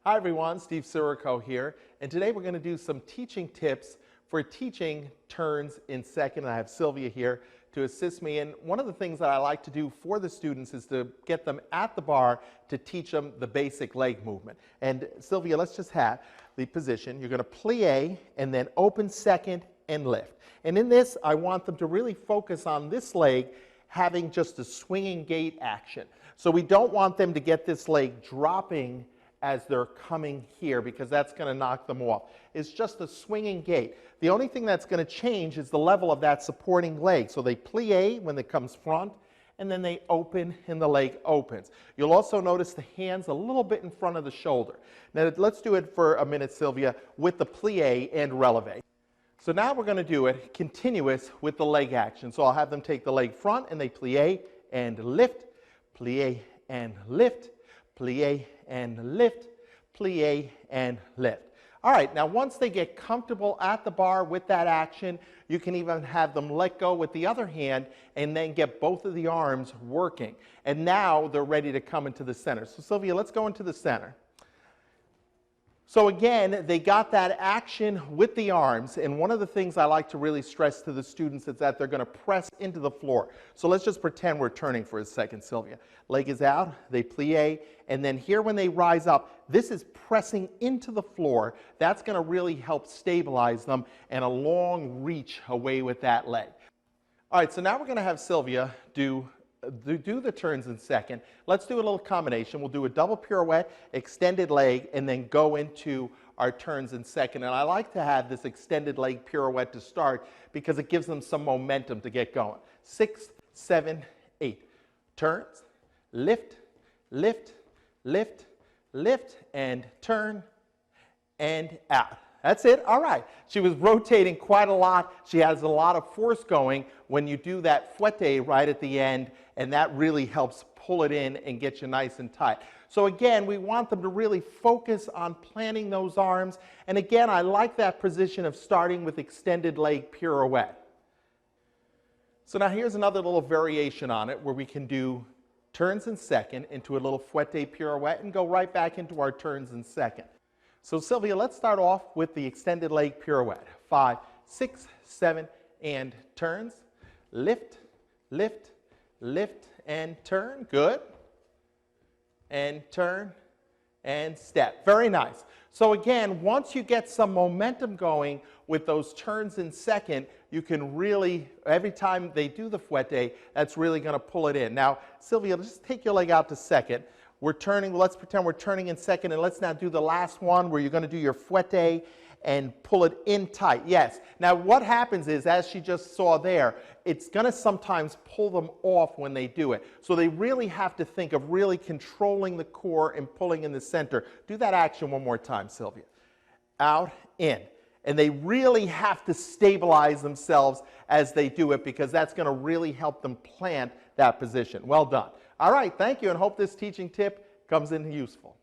Hi everyone, Steve Sirico here, and today we're going to do some teaching tips for teaching turns in second. I have Sylvia here to assist me, and one of the things that I like to do for the students is to get them at the bar to teach them the basic leg movement. And Sylvia, let's just have the position. You're going to plie and then open second and lift. And in this, I want them to really focus on this leg having just a swinging gait action. So we don't want them to get this leg dropping as they're coming here, because that's going to knock them off. It's just a swinging gait. The only thing that's going to change is the level of that supporting leg. So they plie when it comes front, and then they open and the leg opens. You'll also notice the hands a little bit in front of the shoulder. Now let's do it for a minute, Sylvia, with the plie and releve. So now we're going to do it continuous with the leg action. So I'll have them take the leg front and they plie and lift, plie and lift, plie and lift, plie and lift. All right, now once they get comfortable at the bar with that action, you can even have them let go with the other hand and then get both of the arms working. And now they're ready to come into the center. So Sylvia, let's go into the center. So again, they got that action with the arms, and one of the things I like to really stress to the students is that they're going to press into the floor. So let's just pretend we're turning for a second, Sylvia. Leg is out, they plie, and then here when they rise up, this is pressing into the floor. That's going to really help stabilize them and a long reach away with that leg. All right, so now we're going to have Sylvia do the turns in second. Let's do a little combination. We'll do a double pirouette, extended leg, and then go into our turns in second. And I like to have this extended leg pirouette to start because it gives them some momentum to get going. 6, 7, 8. Turns, lift, lift, lift, lift, and turn, and out. That's it. All right. She was rotating quite a lot. She has a lot of force going when you do that fouette right at the end, and that really helps pull it in and get you nice and tight. So again, we want them to really focus on planting those arms. And again, I like that position of starting with extended leg pirouette. So now here's another little variation on it where we can do turns in second into a little fouette pirouette and go right back into our turns in second. So Sylvia, let's start off with the extended leg pirouette. 5, 6, 7, and turns. Lift, lift, lift, and turn. Good. And turn, and step. Very nice. So again, once you get some momentum going with those turns in second, you can really, every time they do the fouette, that's really going to pull it in. Now, Sylvia, just take your leg out to second. We're turning, let's pretend we're turning in second, and let's now do the last one where you're going to do your fouette and pull it in tight. Yes. Now what happens is, as she just saw there, it's going to sometimes pull them off when they do it. So they really have to think of really controlling the core and pulling in the center. Do that action one more time, Sylvia. Out, in. And they really have to stabilize themselves as they do it, because that's going to really help them plant that position. Well done. All right, thank you, and hope this teaching tip comes in useful.